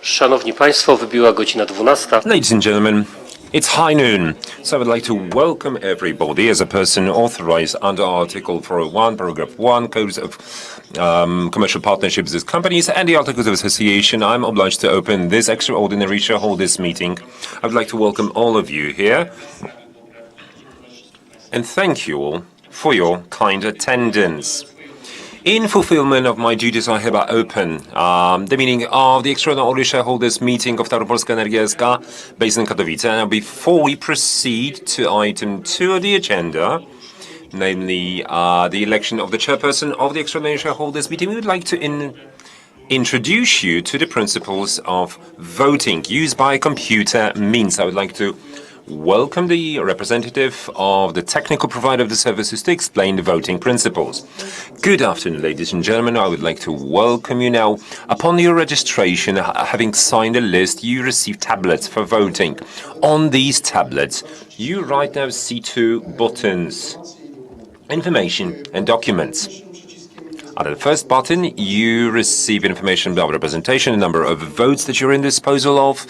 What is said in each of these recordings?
Szanowni Państwo, wybiła godzina 12. Ladies and gentlemen, it's high noon, so I would like to welcome everybody as a person authorized under Article 401, Paragraph 1, Codes of Commercial Partnerships with Companies and the Articles of Association. I'm obliged to open this extraordinary shareholders meeting. I would like to welcome all of you here and thank you all for your kind attendance. In fulfillment of my duties, I hereby open the meeting of the Extraordinary Shareholders Meeting of Tauron Polska Energia SK based in Katowice. Now, before we proceed to item 2 of the agenda, namely the election of the chairperson of the Extraordinary Shareholders Meeting, we would like to introduce you to the principles of voting used by computer means. I would like to welcome the representative of the technical provider of the services to explain the voting principles. Good afternoon, ladies and gentlemen. I would like to welcome you now. Upon your registration, having signed a list, you receive tablets for voting. On these tablets, you right now see 2 buttons, information and documents. Under the first button, you receive information about representation, the number of votes that you're in disposal of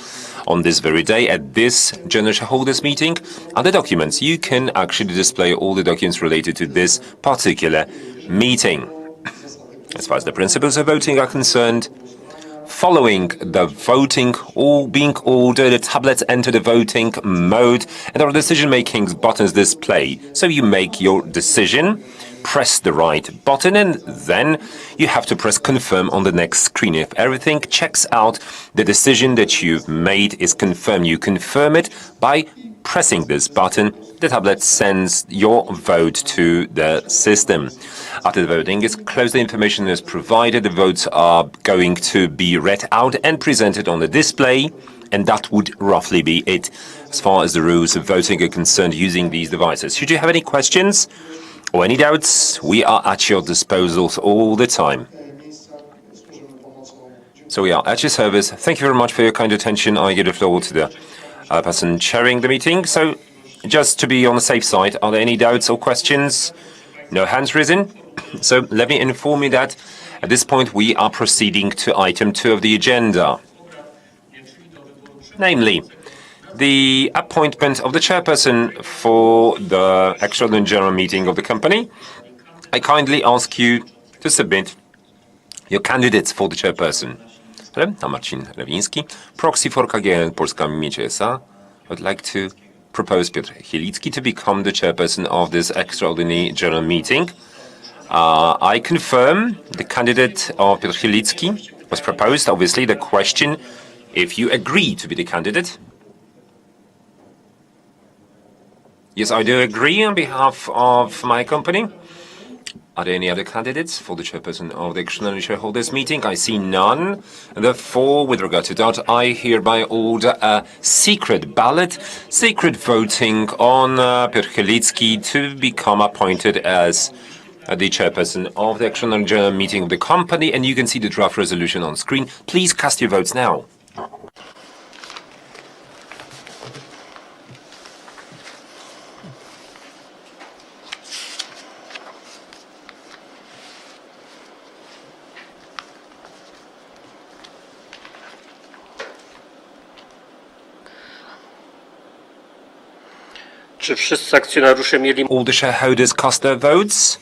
on this very day at this general shareholders meeting. Under documents, you can actually display all the documents related to this particular meeting. As far as the principles of voting are concerned, following the voting or being ordered, the tablets enter the voting mode and there are decision-making buttons display. So you make your decision, press the right button, and then you have to press confirm on the next screen. If everything checks out, the decision that you've made is confirmed. You confirm it by pressing this button. The tablet sends your vote to the system. After the voting is closed, the information is provided. The votes are going to be read out and presented on the display, and that would roughly be it as far as the rules of voting are concerned using these devices. Should you have any questions or any doubts, we are at your disposal all the time. So we are at your service. Thank you very much for your kind attention. I give the floor to the person chairing the meeting. So just to be on the safe side, are there any doubts or questions? No hands risen? So let me inform you that at this point we are proceeding to item 2 of the agenda, namely the appointment of the chairperson for the extraordinary general meeting of the company. I kindly ask you to submit your candidates for the chairperson. Hello, I'm Marcin Lewiński, proxy for KGN Polska Miecie S.A. I would like to propose Piotr Chielicki to become the chairperson of this extraordinary general meeting. I confirm the candidate of Piotr Chielicki was proposed. Obviously, the question, if you agree to be the candidate. Yes, I do agree on behalf of my company. Are there any other candidates for the chairperson of the extraordinary shareholders meeting? I see none. Therefore, with regard to that, I hereby order a secret ballot, secret voting on Piotr Chielicki to become appointed as the chairperson of the extraordinary general meeting of the company. And you can see the draft resolution on screen. Please cast your votes now. Czy wszyscy akcjonariusze mieli... All the shareholders cast their votes?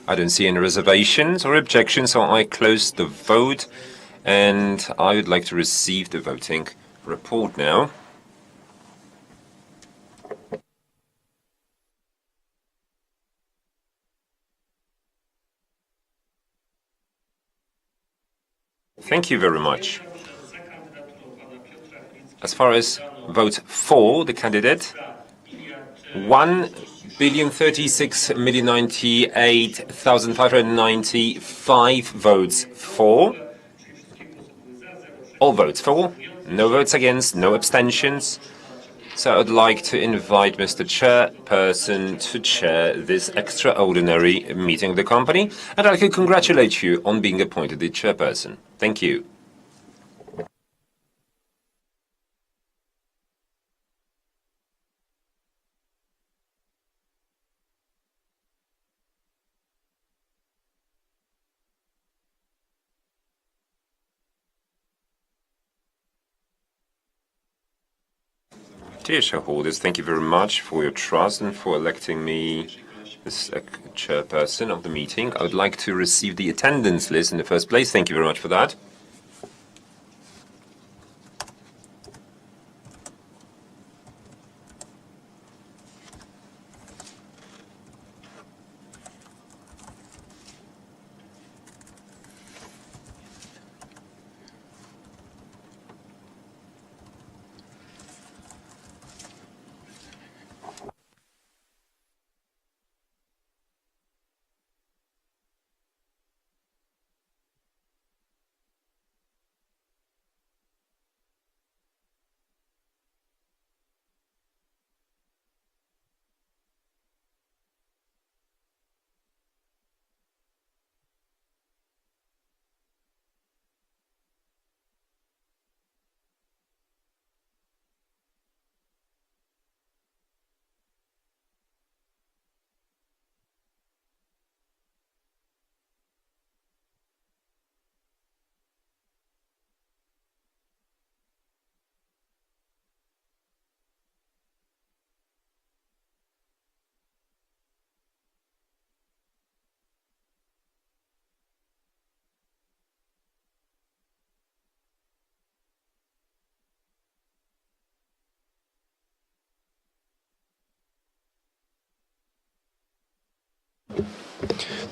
I don't see any reservations or objections, so I close the vote and I would like to receive the voting report now. Thank you very much. As far as vote for the candidate, 1,036,098,595 votes for. All votes for, no votes against, no abstentions. So I'd like to invite Mr. Chairperson to chair this extraordinary meeting of the company, and I'd like to congratulate you on being appointed the chairperson. Thank you. Dear shareholders, thank you very much for your trust and for electing me as chairperson of the meeting. I would like to receive the attendance list in the first place. Thank you very much for that.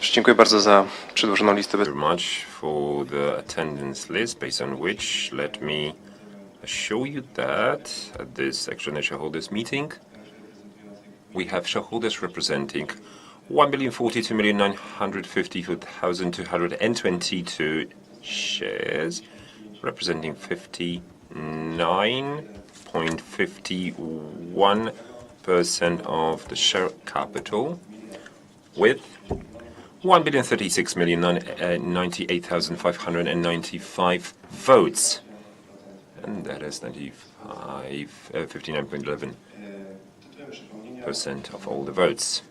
Dziękuję bardzo za przedłożoną listę. Very much for the attendance list, based on which let me assure you that at this extraordinary shareholders meeting, we have shareholders representing 1,042,954,222 shares, representing 59.51% of the share capital, with 1,036,098,595 votes. And that is 59.11% of all the votes.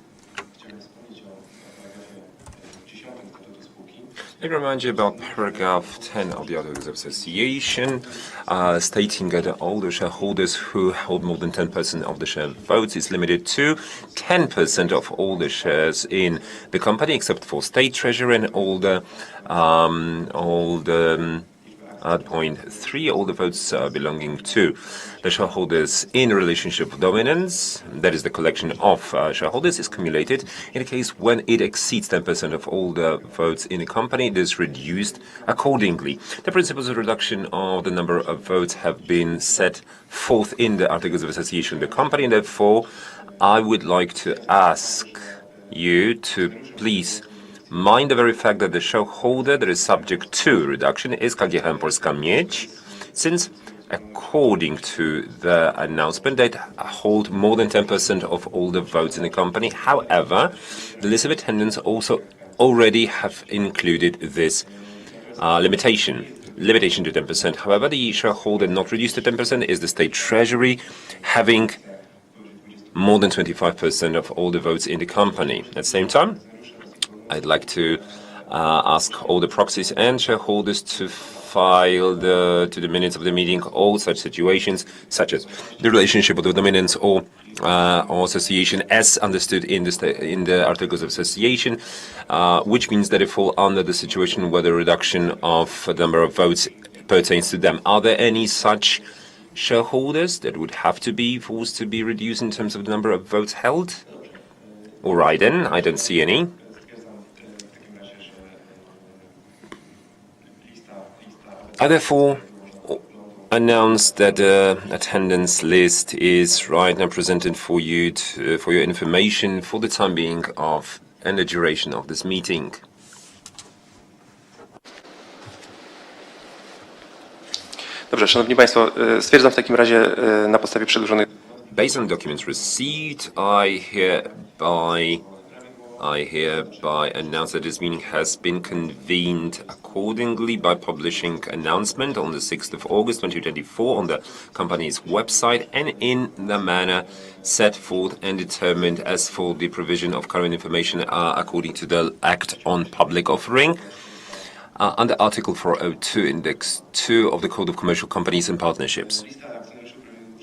Let me remind you about paragraph 10 of the Articles of Association, stating that all the shareholders who hold more than 10% of the share votes is limited to 10% of all the shares in the company, except for state treasurer and at point 3, all the votes belonging to the shareholders in relationship dominance, that is the collection of shareholders, is cumulated. In a case when it exceeds 10% of all the votes in a company, it is reduced accordingly. The principles of reduction of the number of votes have been set forth in the Articles of Association of the company, and therefore I would like to ask you to please mind the very fact that the shareholder that is subject to reduction is KGHM Polska Miedź, since according to the announcement, they hold more than 10% of all the votes in the company. However, the list of attendants also already have included this limitation to 10%. However, the shareholder not reduced to 10% is the state treasury, having more than 25% of all the votes in the company. At the same time, I'd like to ask all the proxies and shareholders to file to the minutes of the meeting all such situations, such as the relationship of the dominance or association as understood in the Articles of Association, which means that they fall under the situation where the reduction of the number of votes pertains to them. Are there any such shareholders that would have to be forced to be reduced in terms of the number of votes held? All right then, I don't see any. I therefore announce that the attendance list is right now presented for you for your information for the time being of and the duration of this meeting. Dobrze, Szanowni Państwo, stwierdzam w takim razie na podstawie przedłożonych. Based on documents received, I hereby announce that this meeting has been convened accordingly by publishing announcement on the 6th of August 2024 on the company's website and in the manner set forth and determined as for the provision of current information according to the Act on Public Offering under Article 402, Index 2 of the Code of Commercial Companies and Partnerships.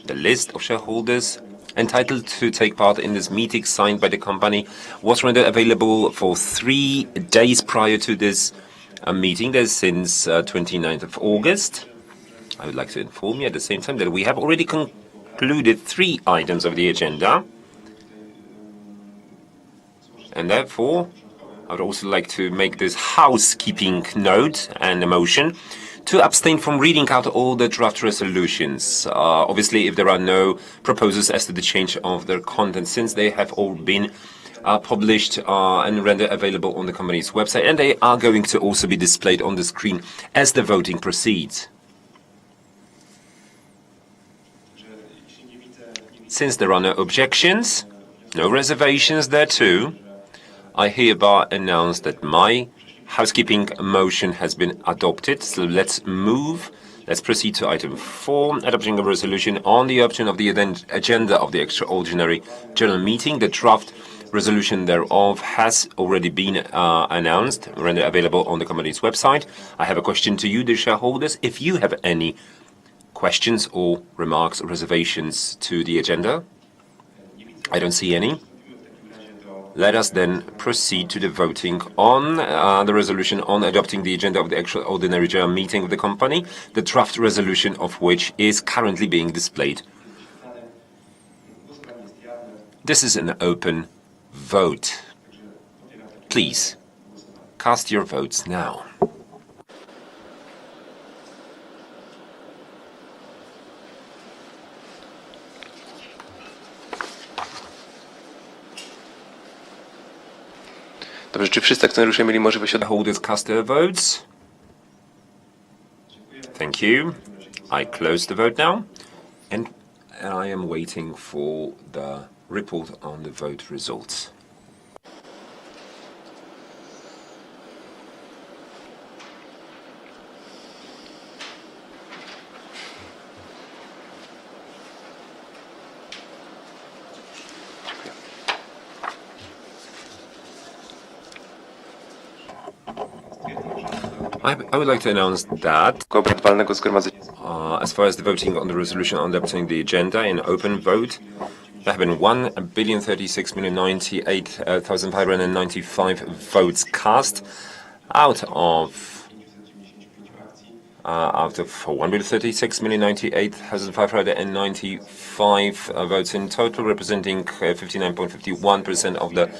The list of shareholders entitled to take part in this meeting signed by the company was rendered available for 3 days prior to this meeting. That is since 29th of August. I would like to inform you at the same time that we have already concluded 3 items of the agenda. And therefore, I would also like to make this housekeeping note and a motion to abstain from reading out all the draft resolutions. Obviously, if there are no proposals as to the change of their content, since they have all been published and rendered available on the company's website, and they are going to also be displayed on the screen as the voting proceeds. Since there are no objections, no reservations there too, I hereby announce that my housekeeping motion has been adopted. So let's proceed to item 4, adopting a resolution on the option of the agenda of the extraordinary general meeting. The draft resolution thereof has already been announced, rendered available on the company's website. I have a question to you, the shareholders. If you have any questions or remarks or reservations to the agenda, I don't see any. Let us then proceed to the voting on the resolution on adopting the agenda of the extraordinary general meeting of the company, the draft resolution of which is currently being displayed. This is an open vote. Please cast your votes now. Dobrze, czy wszyscy akcjonariusze mieli możliwość Shareholders cast their votes. Thank you. I close the vote now, and I am waiting for the report on the vote results. I would like to announce that obrad walnego zgromadzenia? as far as the voting on the resolution on adopting the agenda in open vote, there have been 1,036,098,595 votes cast out of 1,036,098,595 votes in total, representing 59.51% of the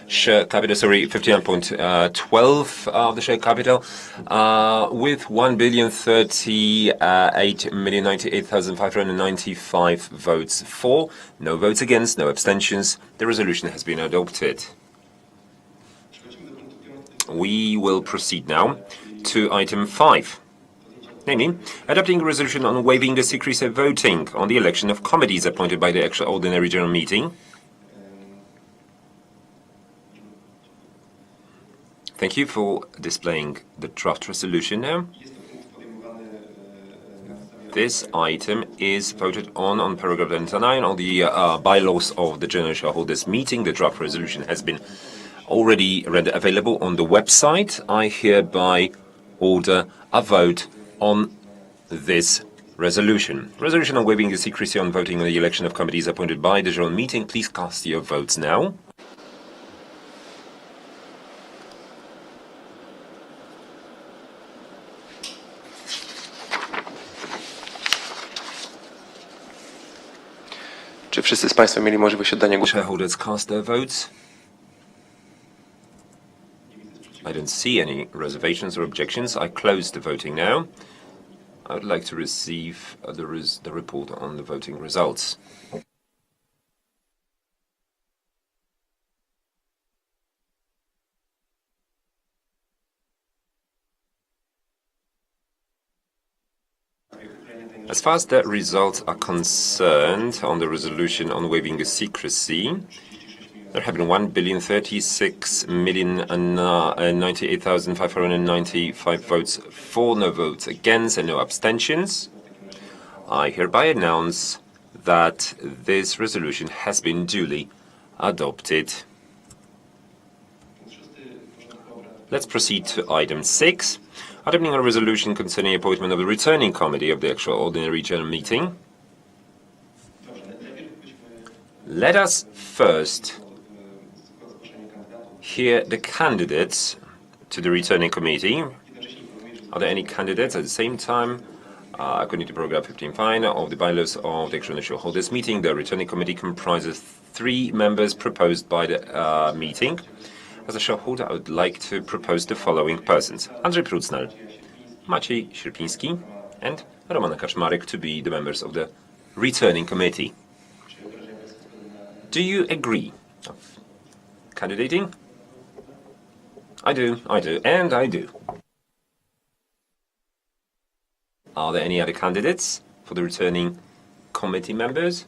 share capital, 59.12 of the share capital, with 1,038,098,595 votes for, no votes against, no abstentions. The resolution has been adopted. We will proceed now to item 5, namely, adopting a resolution on waiving the secrecy of voting on the election of committees appointed by the extraordinary general meeting. Thank you for displaying the draft resolution now. This item is voted on paragraph 29 on the bylaws of the General Shareholders Meeting. The draft resolution has been already rendered available on the website. I hereby order a vote on this resolution. Resolution on waiving the secrecy on voting on the election of committees appointed by the General Meeting. Please cast your votes now. Czy wszyscy z Państwa mieli możliwość oddania głosu? Shareholders cast their votes. I don't see any reservations or objections. I close the voting now. I would like to receive the report on the voting results. As far as the results are concerned on the resolution on waiving the secrecy, there have been 1,036,098,595 votes for, no votes against, and no abstentions. I hereby announce that this resolution has been duly adopted. Let's proceed to item 6. Adopting a resolution concerning appointment of the returning committee of the extraordinary general meeting. Let us first hear the candidates to the returning committee. Are there any candidates at the same time? According to paragraph 15.5 of the bylaws of the extraordinary shareholders meeting, the returning committee comprises 3 members proposed by the meeting. As a shareholder, I would like to propose the following persons: Andrzej Prucnal, Maciej Sierpiński, and Romana Kaczmarek to be the members of the returning committee. Do you agree of candidating? I do, and I do. Are there any other candidates for the returning committee members?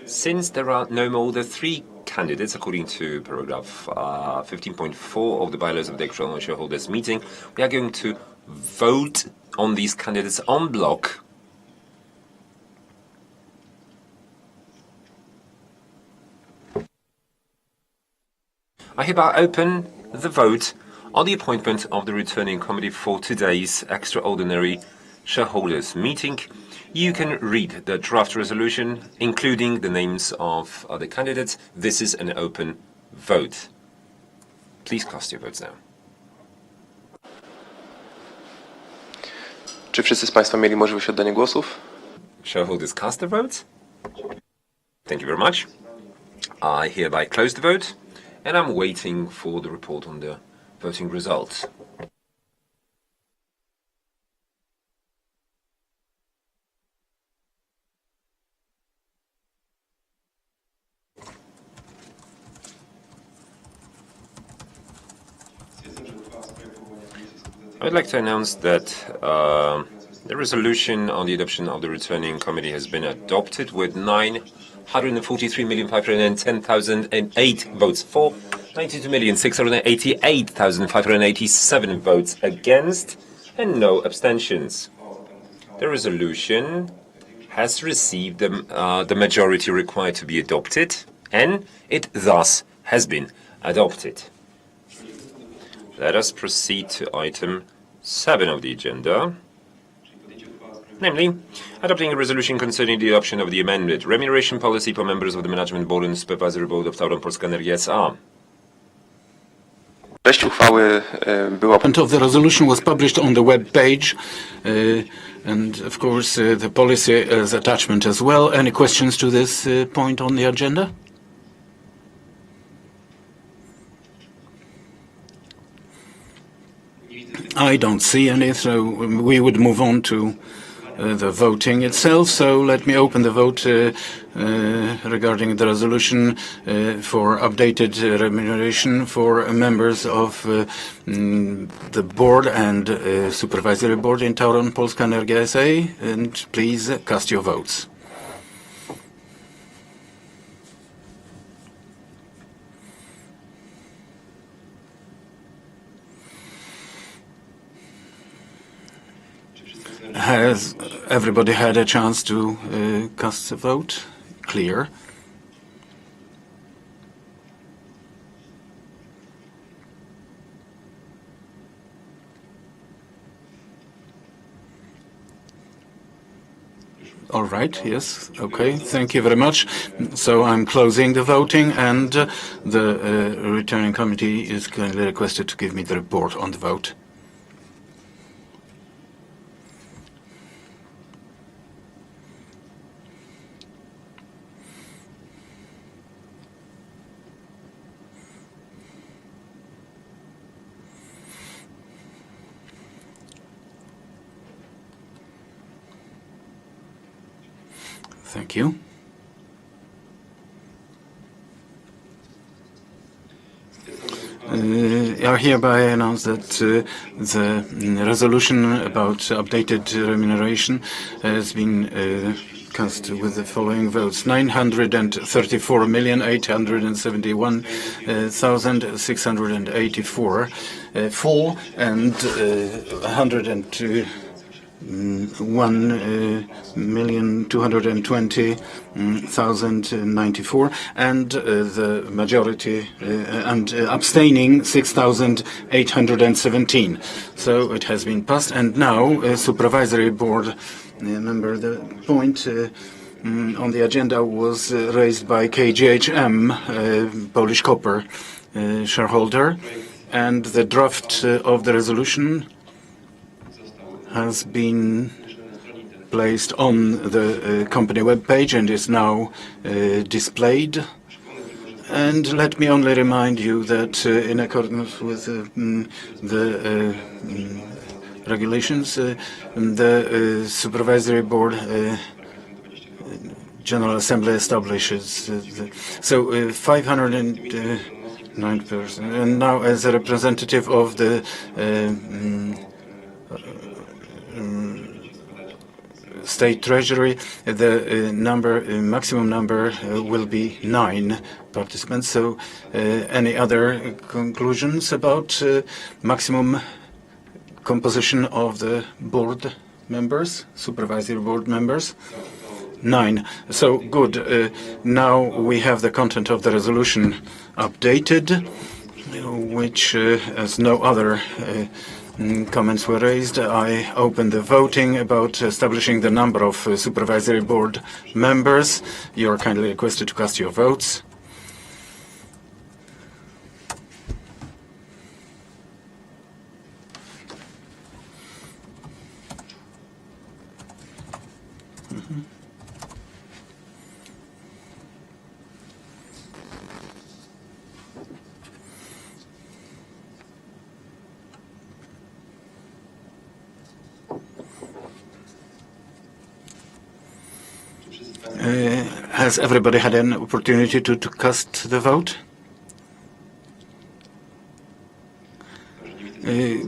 Since there are no more than 3 candidates, according to paragraph 15.4 of the bylaws of the extraordinary shareholders meeting, we are going to vote on these candidates en bloc. I hereby open the vote on the appointment of the returning committee for today's extraordinary shareholders meeting. You can read the draft resolution, including the names of the candidates. This is an open vote. Please cast your votes now. Czy wszyscy z Państwa mieli możliwość oddania głosów? Shareholders cast their votes. Thank you very much. I hereby close the vote, and I'm waiting for the report on the voting results. I would like to announce that the resolution on the adoption of the returning committee has been adopted with 943,510,008 votes for, 92,688,587 votes against, and no abstentions. The resolution has received the majority required to be adopted, and it thus has been adopted. Let us proceed to item 7 of the agenda, namely, adopting a resolution concerning the adoption of the amended remuneration policy for members of the Management Board and Supervisory Board of Tauron Polska Energia S.A. Treść uchwały była... Of the resolution was published on the web page, and of course the policy as attachment as well. Any questions to this point on the agenda? I don't see any, so we would move on to the voting itself. So let me open the vote regarding the resolution for updated remuneration for members of the board and supervisory board in Tauron Polska Energia S.A. And please cast your votes. Has everybody had a chance to cast a vote? Clear. All right, yes, okay, thank you very much. So I'm closing the voting, and the returning committee is kindly requested to give me the report on the vote. Thank you. I hereby announce that the resolution about updated remuneration has been cast with the following votes: 934,871,684 for, and 102 1,220,094, and the majority and abstaining 6,817. So it has been passed, and now supervisory board member. The point on the agenda was raised by KGHM, Polish Copper shareholder, and the draft of the resolution has been placed on the company webpage and is now displayed. And let me only remind you that in accordance with the regulations, the Supervisory Board General Assembly establishes 509 persons. And now, as a representative of the State Treasury, the maximum number will be 9 participants. So, any other conclusions about maximum composition of the board members, supervisory board members? 9. So good. Now we have the content of the resolution updated, which, as no other comments were raised, I open the voting about establishing the number of supervisory board members. You are kindly requested to cast your votes. Has everybody had an opportunity to cast the vote?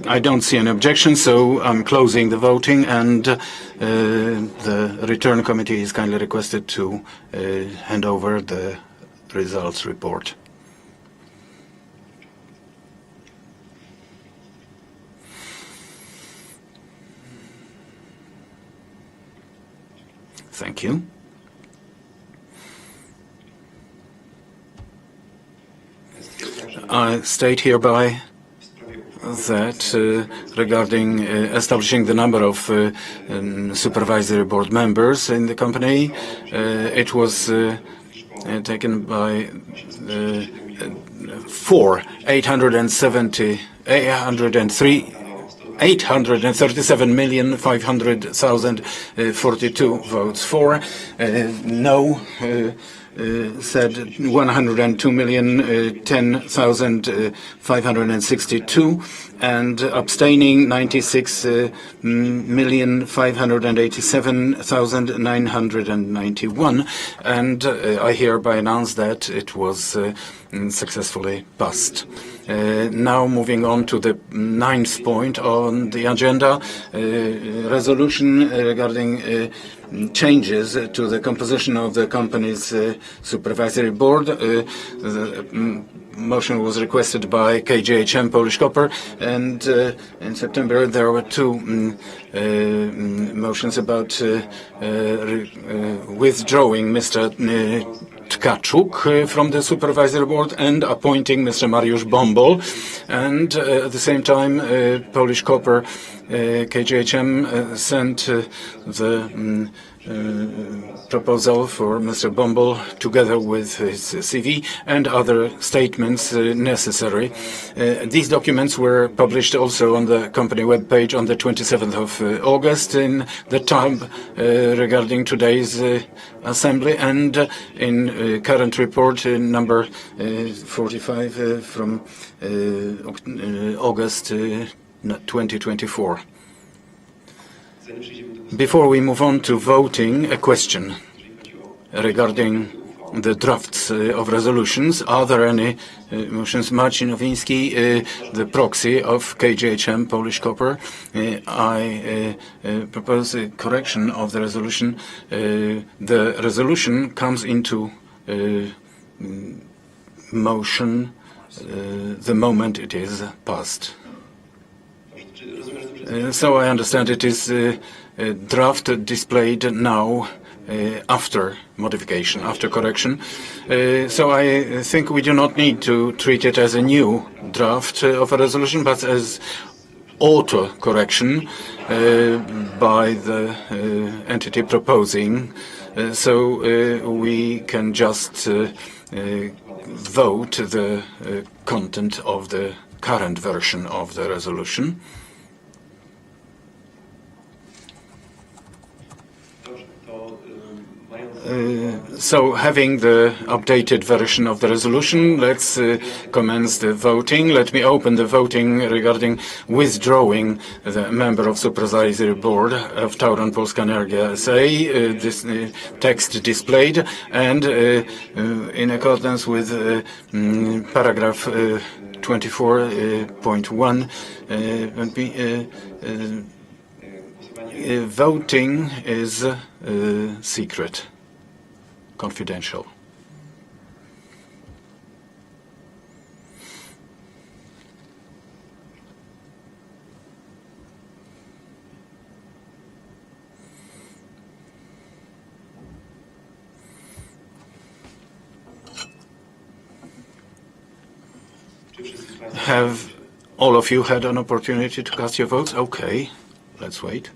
I don't see any objection, so I'm closing the voting, and the return committee is kindly requested to hand over the results report. Thank you. I state hereby that regarding establishing the number of supervisory board members in the company, it was taken by 837,500,042 votes for, no said 102,010,562, and abstaining 96,587,991. And I hereby announce that it was successfully passed. Now moving on to the 9th point on the agenda, resolution regarding changes to the composition of the company's supervisory board. The motion was requested by KGHM Polish Copper, and in September there were 2 motions about withdrawing Mr. Tkachuk from the supervisory board and appointing Mr. Mariusz Bombol. And at the same time, Polish Copper KGHM sent the proposal for Mr. Bombol together with his CV and other statements necessary. These documents were published also on the company webpage on the 27th of August in the tab regarding today's assembly, and in current report number 45 from August 2024. Before we move on to voting, a question regarding the drafts of resolutions. Are there any motions? Marcin Nowinski, the proxy of KGHM Polish Copper. I propose a correction of the resolution. The resolution comes into motion the moment it is passed. So I understand it is draft displayed now after modification, after correction. So I think we do not need to treat it as a new draft of a resolution, but as auto-correction by the entity proposing. So we can just vote the content of the current version of the resolution. So having the updated version of the resolution, let's commence the voting. Let me open the voting regarding withdrawing the member of Supervisory Board of Tauron Polska Energia S.A. This text displayed, and in accordance with paragraph 24.1, voting is secret, confidential. Have all of you had an opportunity to cast your votes? Okay, let's wait.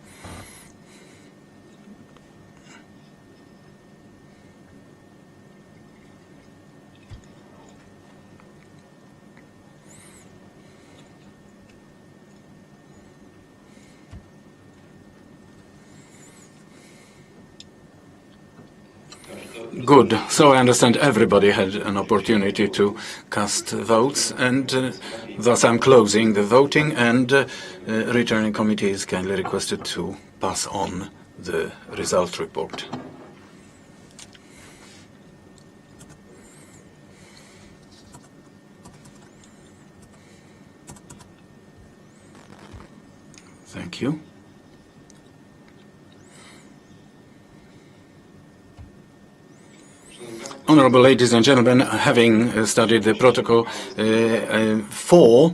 Good. So I understand everybody had an opportunity to cast votes, and thus I'm closing the voting, and returning committee is kindly requested to pass on the result report. Thank you. Honorable ladies and gentlemen, having studied the protocol for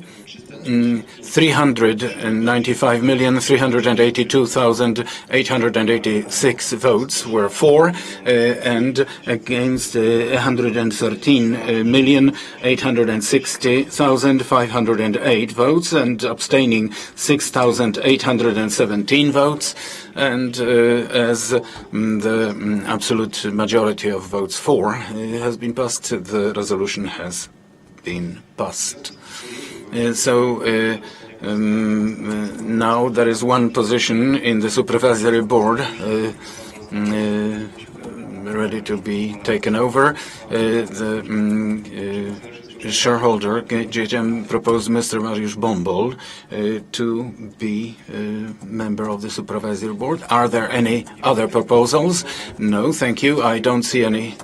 395,382,886 votes were for, and against 113,860,508 votes, and abstaining 6,817 votes. And as the absolute majority of votes for has been passed, the resolution has been passed. Now there is one position in the Supervisory Board ready to be taken over. The shareholder, GHM, proposed Mr. Mariusz Bombol to be a member of the Supervisory Board. Are there any other proposals? No, thank you. I don't see any.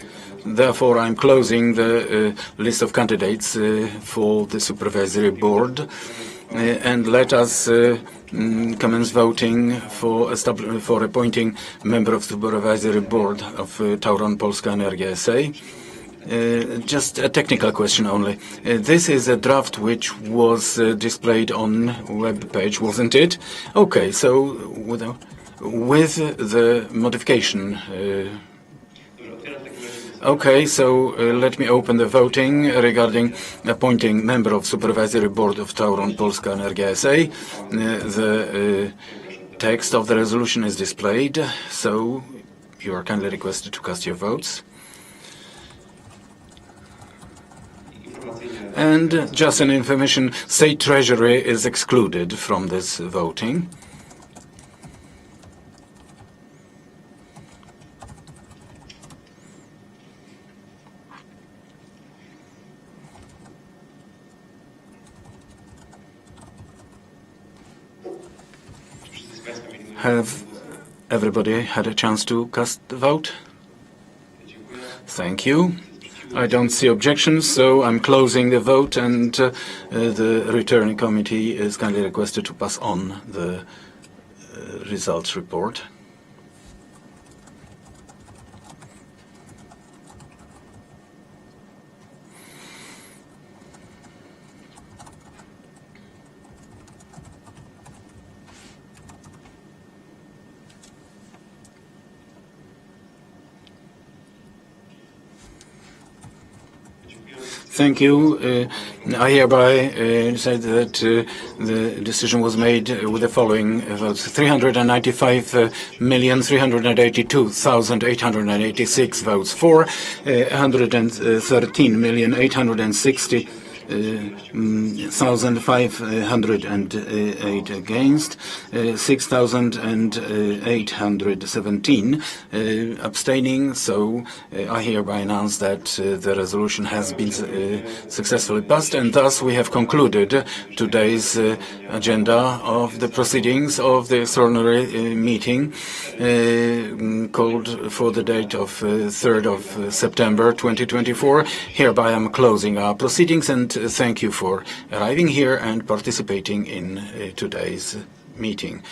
Therefore, I'm closing the list of candidates for the Supervisory Board. And let us commence voting for appointing member of the Supervisory Board of Tauron Polska Energia S.A. Just a technical question only. This is a draft which was displayed on web page, wasn't it? Okay, so with the modification. Okay, so let me open the voting regarding appointing member of Supervisory Board of Tauron Polska Energia S.A. The text of the resolution is displayed, so you are kindly requested to cast your votes. And just an information, State Treasury is excluded from this voting. Have everybody had a chance to cast the vote? Thank you. I don't see objections, so I'm closing the vote, and the returning committee is kindly requested to pass on the results report. Thank you. I hereby say that the decision was made with the following votes: 395,382,886 votes for, 113,860,508 against, 6,817 abstaining. So I hereby announce that the resolution has been successfully passed, and thus we have concluded today's agenda of the proceedings of the extraordinary meeting called for the date of 3rd of September 2024. Hereby I'm closing our proceedings, and thank you for arriving here and participating in today's meeting.